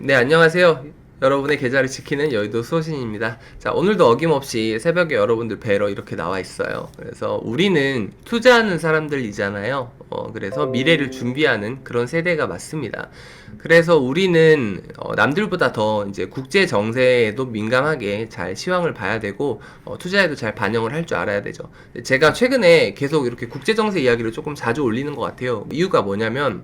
네, 안녕하세요. 여러분의 계좌를 지키는 여의도 수호신입니다. 자, 오늘도 어김없이 새벽에 여러분들 뵈러 이렇게 나와 있어요. 그래서 우리는 투자하는 사람들이잖아요. 그래서 미래를 준비하는 그런 세대가 맞습니다. 그래서 우리는 남들보다 더 이제 국제 정세에도 민감하게 잘 시황을 봐야 되고 투자에도 잘 반영을 할 줄 알아야 되죠. 제가 최근에 계속 이렇게 국제 정세 이야기를 조금 자주 올리는 것 같아요. 이유가 뭐냐면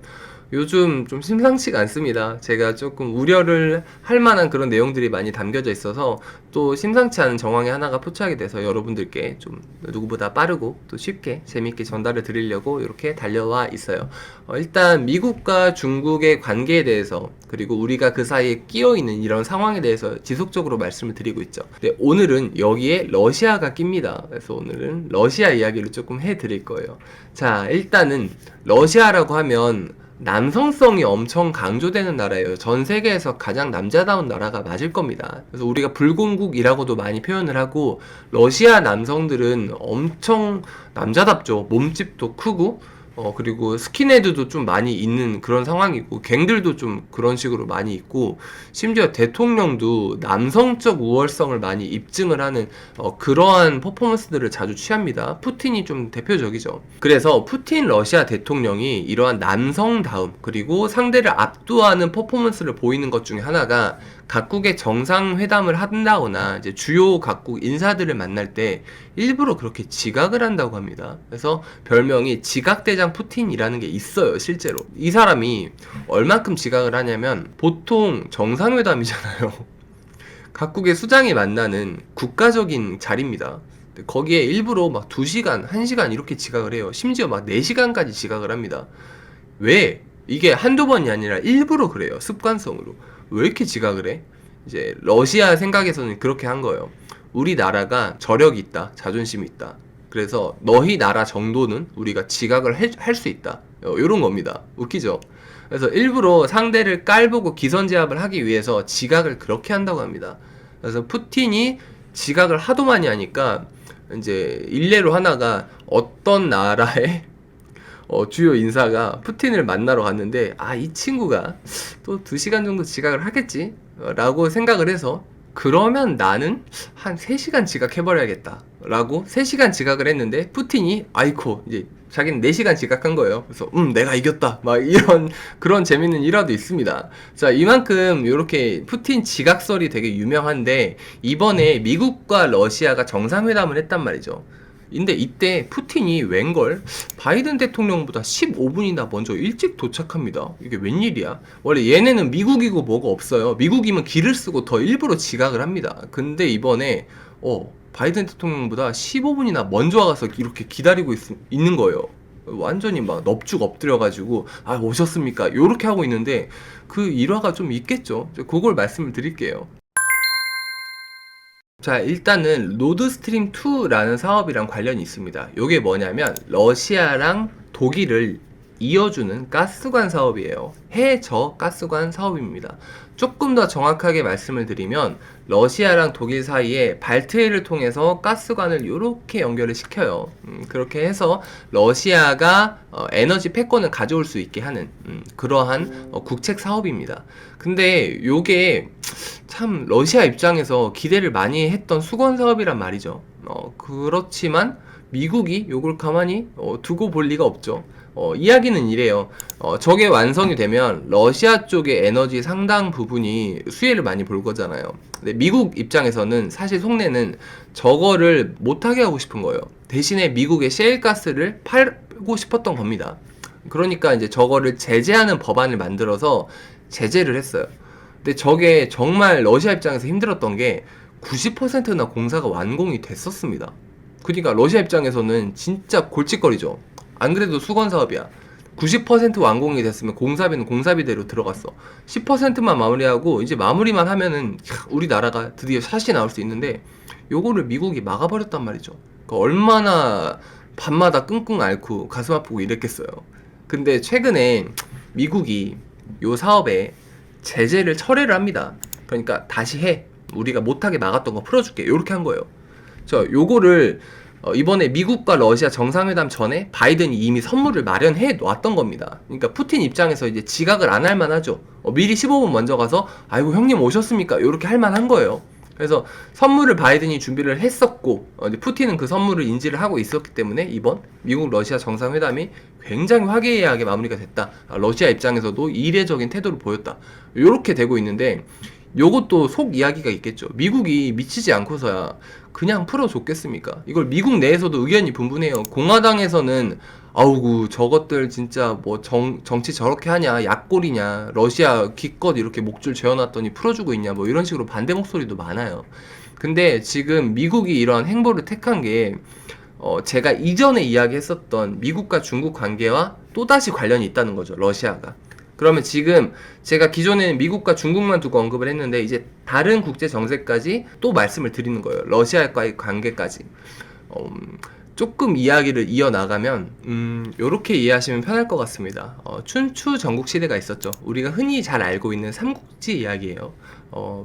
요즘 좀 심상치가 않습니다. 제가 조금 우려를 할 만한 그런 내용들이 많이 담겨져 있어서 또 심상치 않은 정황이 하나가 포착이 돼서 여러분들께 좀 누구보다 빠르고 또 쉽게 재밌게 전달을 드리려고 이렇게 달려와 있어요. 일단 미국과 중국의 관계에 대해서 그리고 우리가 그 사이에 끼어 있는 이런 상황에 대해서 지속적으로 말씀을 드리고 있죠. 근데 오늘은 여기에 러시아가 낍니다. 그래서 오늘은 러시아 이야기를 조금 해드릴 거예요. 자, 일단은 러시아라고 하면 남성성이 엄청 강조되는 나라예요. 전 세계에서 가장 남자다운 나라가 맞을 겁니다. 그래서 우리가 불공국이라고도 많이 표현을 하고, 러시아 남성들은 엄청 남자답죠. 몸집도 크고, 그리고 스킨헤드도 좀 많이 있는 그런 상황이고, 갱들도 좀 그런 식으로 많이 있고, 심지어 대통령도 남성적 우월성을 많이 입증을 하는 그러한 퍼포먼스들을 자주 취합니다. 푸틴이 좀 대표적이죠. 그래서 푸틴 러시아 대통령이 이러한 남성다움, 그리고 상대를 압도하는 퍼포먼스를 보이는 것 중에 하나가 각국의 정상회담을 한다거나 이제 주요 각국 인사들을 만날 때 일부러 그렇게 지각을 한다고 합니다. 그래서 별명이 지각대장 푸틴이라는 게 있어요, 실제로. 이 사람이 얼만큼 지각을 하냐면 보통 정상회담이잖아요. 각국의 수장이 만나는 국가적인 자리입니다. 거기에 일부러 막 2시간, 1시간 이렇게 지각을 해요. 심지어 막 4시간까지 지각을 합니다. 왜? 이게 한두 번이 아니라 일부러 그래요. 습관성으로. 왜 이렇게 지각을 해? 이제 러시아 생각에서는 그렇게 한 거예요. 우리나라가 저력이 있다. 자존심이 있다. 그래서 너희 나라 정도는 우리가 지각을 할 수 있다. 요런 겁니다. 웃기죠? 그래서 일부러 상대를 깔보고 기선제압을 하기 위해서 지각을 그렇게 한다고 합니다. 그래서 푸틴이 지각을 하도 많이 하니까 이제 일례로 하나가 어떤 나라의 주요 인사가 푸틴을 만나러 갔는데, 이 친구가 또 2시간 정도 지각을 하겠지? 라고 생각을 해서, 그러면 나는 한 3시간 지각해버려야겠다. 라고 3시간 지각을 했는데, 푸틴이, 아이코, 이제 자기는 4시간 지각한 거예요. 그래서, 내가 이겼다. 막 이런, 그런 재밌는 일화도 있습니다. 자, 이만큼 이렇게 푸틴 지각설이 되게 유명한데, 이번에 미국과 러시아가 정상회담을 했단 말이죠. 근데 이때 푸틴이 웬걸 바이든 대통령보다 15분이나 먼저 일찍 도착합니다. 이게 웬일이야? 원래 얘네는 미국이고 뭐가 없어요. 미국이면 길을 쓰고 더 일부러 지각을 합니다. 근데 이번에 바이든 대통령보다 15분이나 먼저 와서 이렇게 기다리고 있는 거예요. 완전히 막 넙죽 엎드려가지고 오셨습니까? 요렇게 하고 있는데 그 일화가 좀 있겠죠. 그걸 말씀을 드릴게요. 자, 일단은 노드스트림 2라는 사업이랑 관련이 있습니다. 이게 뭐냐면 러시아랑 독일을 이어주는 가스관 사업이에요. 해저 가스관 사업입니다. 조금 더 정확하게 말씀을 드리면 러시아랑 독일 사이에 발트해를 통해서 가스관을 이렇게 연결을 시켜요. 그렇게 해서 러시아가 에너지 패권을 가져올 수 있게 하는 그러한 국책 사업입니다. 근데 요게 참 러시아 입장에서 기대를 많이 했던 수건 사업이란 말이죠. 그렇지만 미국이 요걸 가만히 두고 볼 리가 없죠. 이야기는 이래요. 저게 완성이 되면 러시아 쪽의 에너지 상당 부분이 수혜를 많이 볼 거잖아요. 근데 미국 입장에서는 사실 속내는 저거를 못하게 하고 싶은 거예요. 대신에 미국의 셰일가스를 팔고 싶었던 겁니다. 그러니까 이제 저거를 제재하는 법안을 만들어서 제재를 했어요. 근데 저게 정말 러시아 입장에서 힘들었던 게 90%나 공사가 완공이 됐었습니다. 그러니까 러시아 입장에서는 진짜 골칫거리죠. 안 그래도 수건 사업이야. 90% 완공이 됐으면 공사비는 공사비대로 들어갔어. 10%만 마무리하고 이제 마무리만 하면은 우리나라가 드디어 샷이 나올 수 있는데 요거를 미국이 막아버렸단 말이죠. 그러니까 얼마나 밤마다 끙끙 앓고 가슴 아프고 이랬겠어요. 근데 최근에 미국이 요 사업에 제재를 철회를 합니다. 그러니까 다시 해. 우리가 못하게 막았던 거 풀어줄게. 요렇게 한 거예요. 요거를 이번에 미국과 러시아 정상회담 전에 바이든이 이미 선물을 마련해 놨던 겁니다. 그러니까 푸틴 입장에서 이제 지각을 안 할 만하죠. 미리 15분 먼저 가서 아이고 형님 오셨습니까? 이렇게 할 만한 거예요. 그래서 선물을 바이든이 준비를 했었고 푸틴은 그 선물을 인지를 하고 있었기 때문에 이번 미국 러시아 정상회담이 굉장히 화기애애하게 마무리가 됐다. 러시아 입장에서도 이례적인 태도를 보였다. 이렇게 되고 있는데 요것도 속 이야기가 있겠죠. 미국이 미치지 않고서야 그냥 풀어줬겠습니까? 이걸 미국 내에서도 의견이 분분해요. 공화당에서는 아우구 저것들 진짜 뭐 정치 저렇게 하냐, 약골이냐, 러시아 기껏 이렇게 목줄 재어놨더니 풀어주고 있냐, 뭐 이런 식으로 반대 목소리도 많아요. 근데 지금 미국이 이러한 행보를 택한 게 제가 이전에 이야기했었던 미국과 중국 관계와 또다시 관련이 있다는 거죠. 러시아가. 그러면 지금 제가 기존에는 미국과 중국만 두고 언급을 했는데 이제 다른 국제 정세까지 또 말씀을 드리는 거예요. 러시아과의 관계까지. 조금 이야기를 이어나가면 요렇게 이해하시면 편할 것 같습니다. 춘추 전국 시대가 있었죠. 우리가 흔히 잘 알고 있는 삼국지 이야기예요.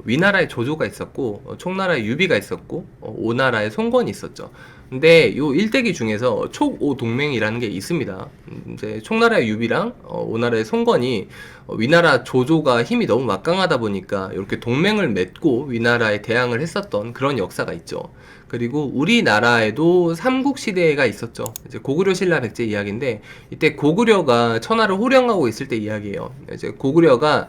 위나라의 조조가 있었고 총나라의 유비가 있었고 오나라의 송건이 있었죠. 근데 요 일대기 중에서 촉오 동맹이라는 게 있습니다. 이제 총나라의 유비랑 오나라의 송건이 위나라 조조가 힘이 너무 막강하다 보니까 이렇게 동맹을 맺고 위나라에 대항을 했었던 그런 역사가 있죠. 그리고 우리나라에도 삼국시대가 있었죠. 이제 고구려 신라 백제 이야기인데 이때 고구려가 천하를 호령하고 있을 때 이야기예요. 이제 고구려가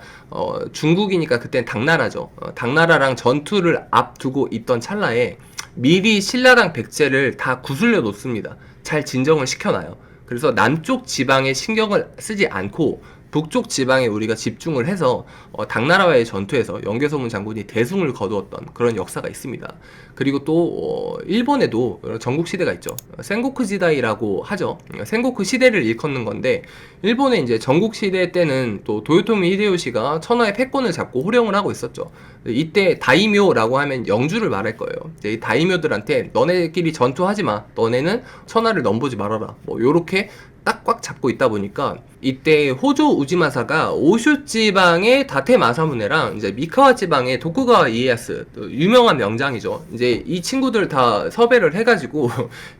중국이니까 그땐 당나라죠. 당나라랑 전투를 앞두고 있던 찰나에 미리 신라랑 백제를 다 구슬려 놓습니다. 잘 진정을 시켜놔요. 그래서 남쪽 지방에 신경을 쓰지 않고 북쪽 지방에 우리가 집중을 해서 당나라와의 전투에서 영계소문 장군이 대승을 거두었던 그런 역사가 있습니다. 그리고 또 일본에도 전국시대가 있죠. 센고쿠 지다이라고 하죠. 센고쿠 시대를 일컫는 건데 일본의 이제 전국시대 때는 또 도요토미 히데요시가 천하의 패권을 잡고 호령을 하고 있었죠. 이때 다이묘라고 하면 영주를 말할 거예요. 이제 이 다이묘들한테 너네끼리 전투하지 마. 너네는 천하를 넘보지 말아라. 뭐 요렇게 딱 꽉 잡고 있다 보니까 이때 호조 우지마사가 오슈 지방의 다테 마사무네랑 이제 미카와 지방의 도쿠가와 이에야스, 유명한 명장이죠. 이제 이 친구들 다 섭외를 해가지고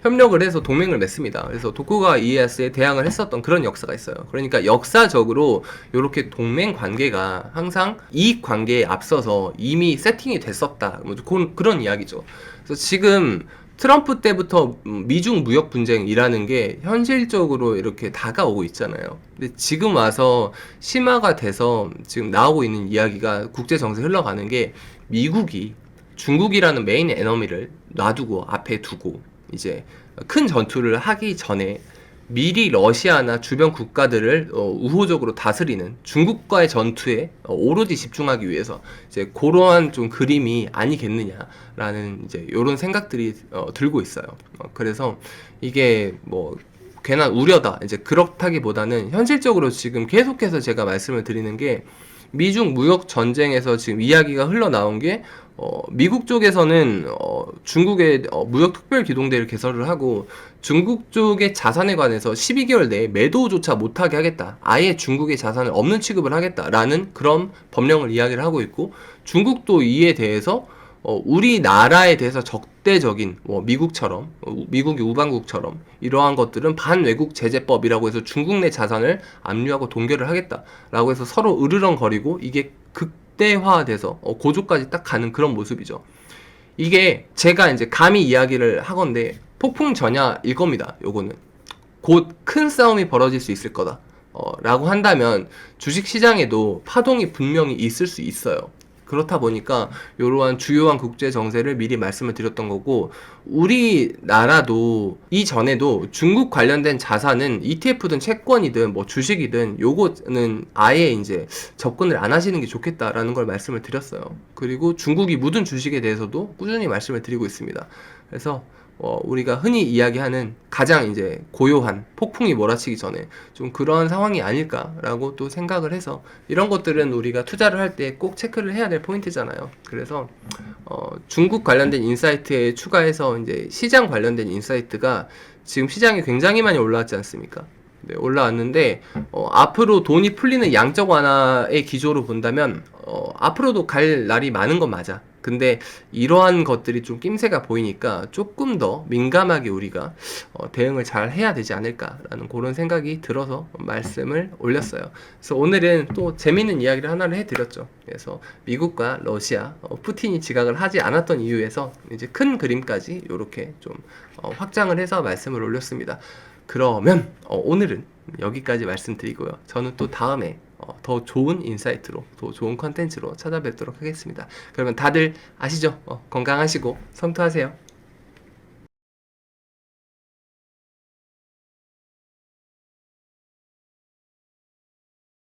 협력을 해서 동맹을 맺습니다. 그래서 도쿠가와 이에야스에 대항을 했었던 그런 역사가 있어요. 그러니까 역사적으로 이렇게 동맹 관계가 항상 이익 관계에 앞서서 이미 세팅이 됐었다. 뭐 그런 이야기죠. 그래서 지금 트럼프 때부터 미중 무역 분쟁이라는 게 현실적으로 이렇게 다가오고 있잖아요. 근데 지금 와서 심화가 돼서 지금 나오고 있는 이야기가 국제 정세 흘러가는 게 미국이 중국이라는 메인 에너미를 놔두고 앞에 두고 이제 큰 전투를 하기 전에 미리 러시아나 주변 국가들을 우호적으로 다스리는 중국과의 전투에 오로지 집중하기 위해서 이제 그러한 좀 그림이 아니겠느냐라는 이제 이런 생각들이 들고 있어요. 그래서 이게 뭐 괜한 우려다 이제 그렇다기보다는 현실적으로 지금 계속해서 제가 말씀을 드리는 게 미중 무역 전쟁에서 지금 이야기가 흘러나온 게 미국 쪽에서는 중국의 무역 특별 기동대를 개설을 하고 중국 쪽의 자산에 관해서 12개월 내에 매도조차 못하게 하겠다. 아예 중국의 자산을 없는 취급을 하겠다라는 그런 법령을 이야기를 하고 있고 중국도 이에 대해서 우리나라에 대해서 적대적인 미국처럼 미국이 우방국처럼 이러한 것들은 반외국 제재법이라고 해서 중국 내 자산을 압류하고 동결을 하겠다라고 해서 서로 으르렁거리고 이게 극대화돼서 고조까지 딱 가는 그런 모습이죠. 이게 제가 이제 감히 이야기를 하건데 폭풍전야일 겁니다. 요거는 곧 큰 싸움이 벌어질 수 있을 거다 라고 한다면 주식시장에도 파동이 분명히 있을 수 있어요. 그렇다 보니까 이러한 주요한 국제 정세를 미리 말씀을 드렸던 거고 우리나라도 이전에도 중국 관련된 자산은 ETF든 채권이든 뭐 주식이든 요거는 아예 이제 접근을 안 하시는 게 좋겠다라는 걸 말씀을 드렸어요. 그리고 중국이 묻은 주식에 대해서도 꾸준히 말씀을 드리고 있습니다. 그래서 우리가 흔히 이야기하는 가장 이제 고요한 폭풍이 몰아치기 전에 좀 그런 상황이 아닐까라고 또 생각을 해서 이런 것들은 우리가 투자를 할 때 꼭 체크를 해야 될 포인트잖아요. 그래서 중국 관련된 인사이트에 추가해서 이제 시장 관련된 인사이트가 지금 시장이 굉장히 많이 올라왔지 않습니까? 네, 올라왔는데 앞으로 돈이 풀리는 양적 완화의 기조로 본다면 앞으로도 갈 날이 많은 건 맞아. 근데 이러한 것들이 좀 낌새가 보이니까 조금 더 민감하게 우리가 대응을 잘 해야 되지 않을까라는 그런 생각이 들어서 말씀을 올렸어요. 그래서 오늘은 또 재밌는 이야기를 하나를 해드렸죠. 그래서 미국과 러시아, 푸틴이 지각을 하지 않았던 이유에서 이제 큰 그림까지 이렇게 좀 확장을 해서 말씀을 올렸습니다. 그러면 오늘은 여기까지 말씀드리고요. 저는 또 다음에 더 좋은 인사이트로, 더 좋은 컨텐츠로 찾아뵙도록 하겠습니다. 그러면 다들 아시죠? 건강하시고 성투하세요.